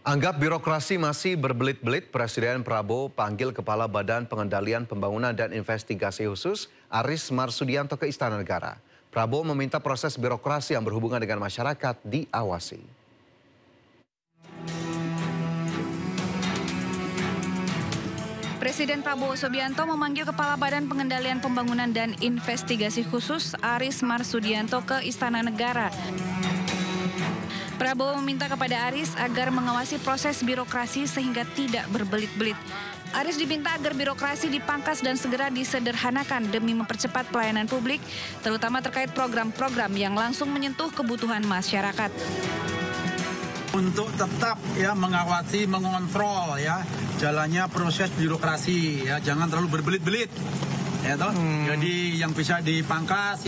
Anggap birokrasi masih berbelit-belit, Presiden Prabowo panggil Kepala Badan Pengendalian Pembangunan dan Investigasi Khusus Aris Marsudianto ke Istana Negara. Prabowo meminta proses birokrasi yang berhubungan dengan masyarakat diawasi. Presiden Prabowo Subianto memanggil Kepala Badan Pengendalian Pembangunan dan Investigasi Khusus Aris Marsudianto ke Istana Negara. Prabowo meminta kepada Aris agar mengawasi proses birokrasi sehingga tidak berbelit-belit. Aris diminta agar birokrasi dipangkas dan segera disederhanakan demi mempercepat pelayanan publik, terutama terkait program-program yang langsung menyentuh kebutuhan masyarakat. Untuk tetap mengawasi, mengontrol jalannya proses birokrasi, jangan terlalu berbelit-belit. Jadi yang bisa dipangkas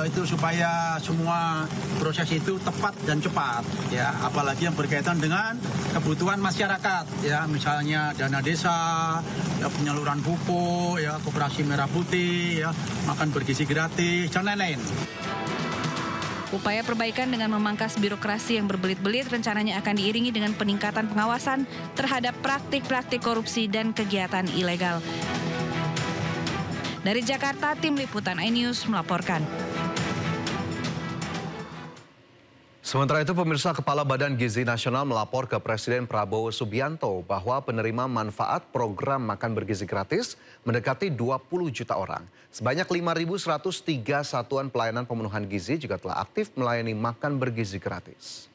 itu supaya semua proses itu tepat dan cepat, apalagi yang berkaitan dengan kebutuhan masyarakat, misalnya dana desa, penyaluran pupuk, koperasi merah putih, makan bergizi gratis, dan lain-lain. Upaya perbaikan dengan memangkas birokrasi yang berbelit-belit rencananya akan diiringi dengan peningkatan pengawasan terhadap praktik-praktik korupsi dan kegiatan ilegal. Dari Jakarta, Tim Liputan iNews melaporkan. Sementara itu, pemirsa, Kepala Badan Gizi Nasional melapor ke Presiden Prabowo Subianto bahwa penerima manfaat program makan bergizi gratis mendekati 20 juta orang. Sebanyak 5.103 satuan pelayanan pemenuhan gizi juga telah aktif melayani makan bergizi gratis.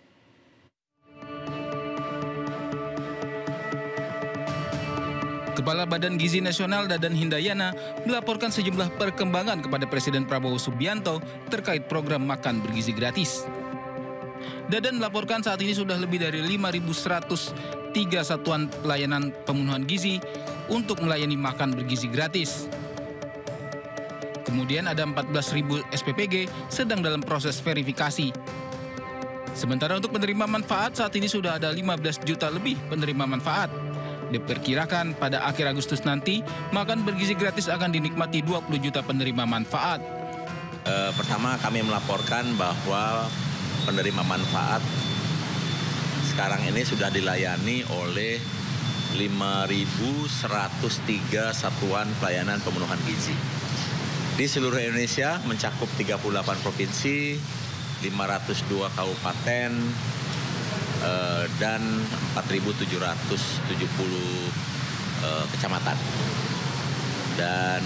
Kepala Badan Gizi Nasional Dadan Hindayana melaporkan sejumlah perkembangan kepada Presiden Prabowo Subianto terkait program makan bergizi gratis. Dadan melaporkan saat ini sudah lebih dari 5.103 satuan pelayanan pemenuhan gizi untuk melayani makan bergizi gratis. Kemudian ada 14.000 SPPG sedang dalam proses verifikasi. Sementara untuk penerima manfaat saat ini sudah ada 15 juta lebih penerima manfaat. Diperkirakan pada akhir Agustus nanti, makan bergizi gratis akan dinikmati 20 juta penerima manfaat. Pertama, kami melaporkan bahwa penerima manfaat sekarang ini sudah dilayani oleh 5.103 satuan pelayanan pemenuhan gizi. Di seluruh Indonesia mencakup 38 provinsi, 502 kabupaten, dan 4.770 kecamatan. Dan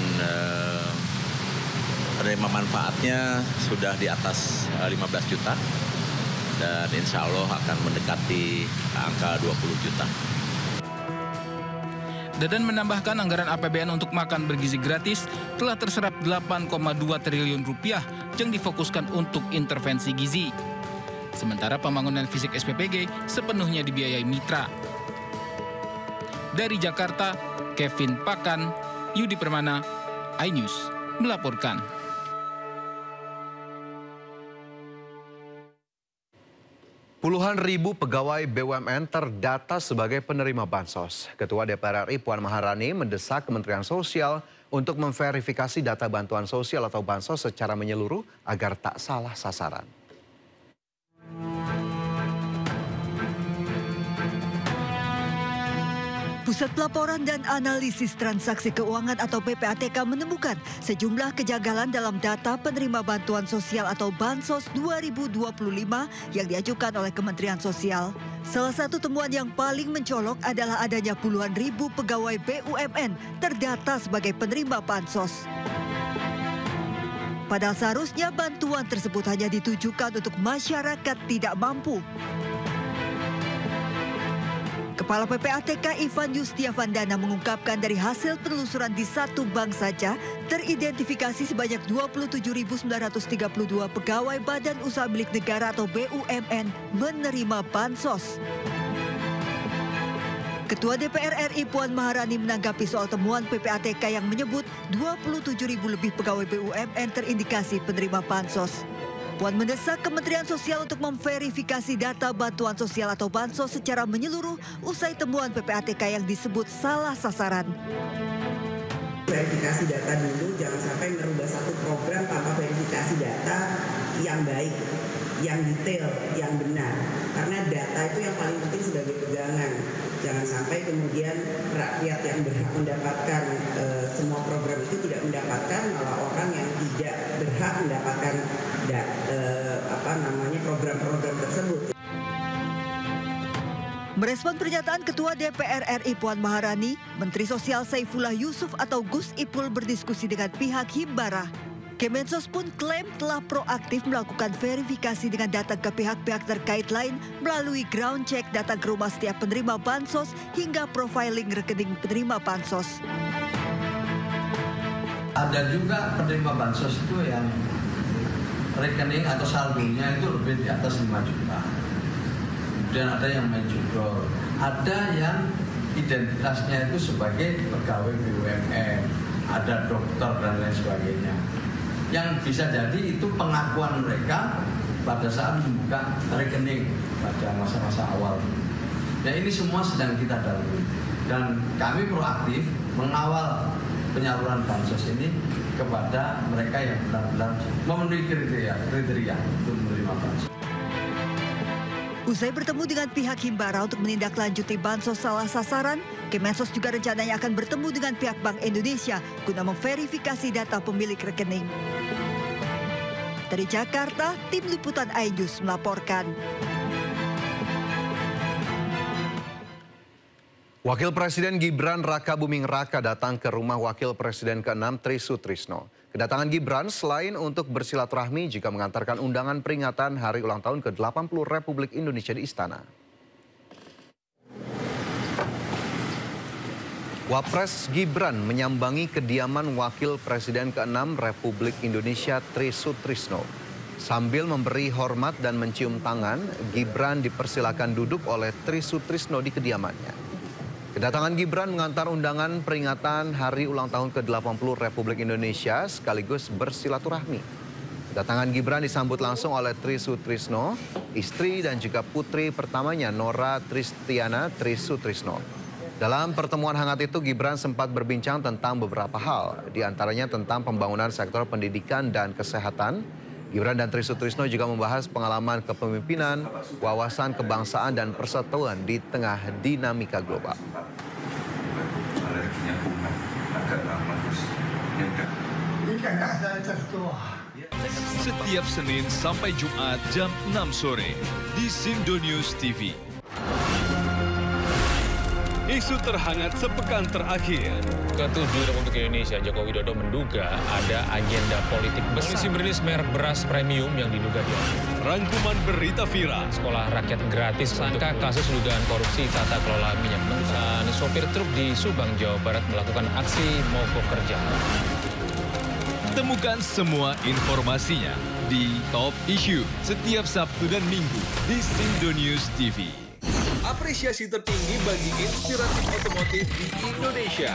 penerima manfaatnya sudah di atas 15 juta dan insya Allah akan mendekati angka 20 juta. Dadan menambahkan anggaran APBN untuk makan bergizi gratis telah terserap 8,2 triliun rupiah yang difokuskan untuk intervensi gizi. Sementara pembangunan fisik SPPG sepenuhnya dibiayai mitra. Dari Jakarta, Kevin Pakan, Yudi Permana, iNews melaporkan. Puluhan ribu pegawai BUMN terdata sebagai penerima bansos. Ketua DPR RI Puan Maharani mendesak Kementerian Sosial untuk memverifikasi data bantuan sosial atau bansos secara menyeluruh agar tak salah sasaran. Pusat Pelaporan dan Analisis Transaksi Keuangan atau PPATK menemukan sejumlah kejanggalan dalam data penerima bantuan sosial atau Bansos 2025 yang diajukan oleh Kementerian Sosial. Salah satu temuan yang paling mencolok adalah adanya puluhan ribu pegawai BUMN terdata sebagai penerima Bansos. Padahal seharusnya bantuan tersebut hanya ditujukan untuk masyarakat tidak mampu. Kepala PPATK Ivan Yustiavandana mengungkapkan dari hasil penelusuran di satu bank saja, teridentifikasi sebanyak 27.932 pegawai Badan Usaha Milik Negara atau BUMN menerima bansos. Ketua DPR RI Puan Maharani menanggapi soal temuan PPATK yang menyebut 27.000 lebih pegawai BUMN terindikasi penerima bansos. Puan mendesak Kementerian Sosial untuk memverifikasi data bantuan sosial atau bansos secara menyeluruh usai temuan PPATK yang disebut salah sasaran. Verifikasi data dulu, jangan sampai merubah satu program tanpa verifikasi data yang baik, yang detail, yang benar. Karena data itu yang paling penting sebagai Jangan sampai kemudian rakyat yang berhak mendapatkan semua program itu tidak mendapatkan, malah orang yang tidak berhak mendapatkan program-program tersebut. Merespon pernyataan Ketua DPR RI Puan Maharani, Menteri Sosial Saifullah Yusuf atau Gus Ipul berdiskusi dengan pihak Himbara. Kemensos pun klaim telah proaktif melakukan verifikasi dengan datang ke pihak-pihak terkait lain melalui ground check datang ke rumah setiap penerima bansos hingga profiling rekening penerima bansos. Ada juga penerima bansos itu yang rekening atau saldonya itu lebih di atas 5 juta. Kemudian ada yang main judol, ada yang identitasnya itu sebagai pegawai BUMN, ada dokter dan lain sebagainya. Yang bisa jadi itu pengakuan mereka pada saat membuka rekening pada masa-masa awal. Ya ini semua sedang kita dalami dan kami proaktif mengawal penyaluran bansos ini kepada mereka yang benar-benar memenuhi kriteria untuk menerima bansos. Usai bertemu dengan pihak Himbara untuk menindaklanjuti bansos salah sasaran, Kemensos juga rencananya akan bertemu dengan pihak Bank Indonesia guna memverifikasi data pemilik rekening. Dari Jakarta, Tim Liputan iNews melaporkan. Wakil Presiden Gibran Rakabuming Raka datang ke rumah Wakil Presiden ke-6 Tri Sutrisno. Kedatangan Gibran selain untuk bersilaturahmi juga mengantarkan undangan peringatan Hari Ulang Tahun ke-80 Republik Indonesia di Istana. Wapres Gibran menyambangi kediaman Wakil Presiden ke-6 Republik Indonesia Tri Sutrisno. Sambil memberi hormat dan mencium tangan, Gibran dipersilakan duduk oleh Tri Sutrisno di kediamannya. Kedatangan Gibran mengantar undangan peringatan Hari Ulang Tahun ke-80 Republik Indonesia sekaligus bersilaturahmi. Kedatangan Gibran disambut langsung oleh Tri Sutrisno, istri dan juga putri pertamanya Nora Tristiana Tri Sutrisno. Dalam pertemuan hangat itu, Gibran sempat berbincang tentang beberapa hal, diantaranya tentang pembangunan sektor pendidikan dan kesehatan. Gibran dan Tri Sutrisno juga membahas pengalaman kepemimpinan, wawasan kebangsaan dan persatuan di tengah dinamika global. Setiap Senin sampai Jumat jam 6 sore di Sindonews TV. Isu terhangat sepekan terakhir. Ke-7 Republik Indonesia, Joko Widodo menduga ada agenda politik besar. Polisi merilis merek beras premium yang diduga dia. Rangkuman berita viral. Sekolah rakyat gratis untuk kasus dugaan korupsi tata kelola minyak mentah. Sopir truk di Subang, Jawa Barat melakukan aksi mogok kerja. Temukan semua informasinya di Top Issue setiap Sabtu dan Minggu di Sindonews TV. Apresiasi tertinggi bagi inspiratif otomotif di Indonesia.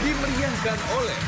Dimeriahkan oleh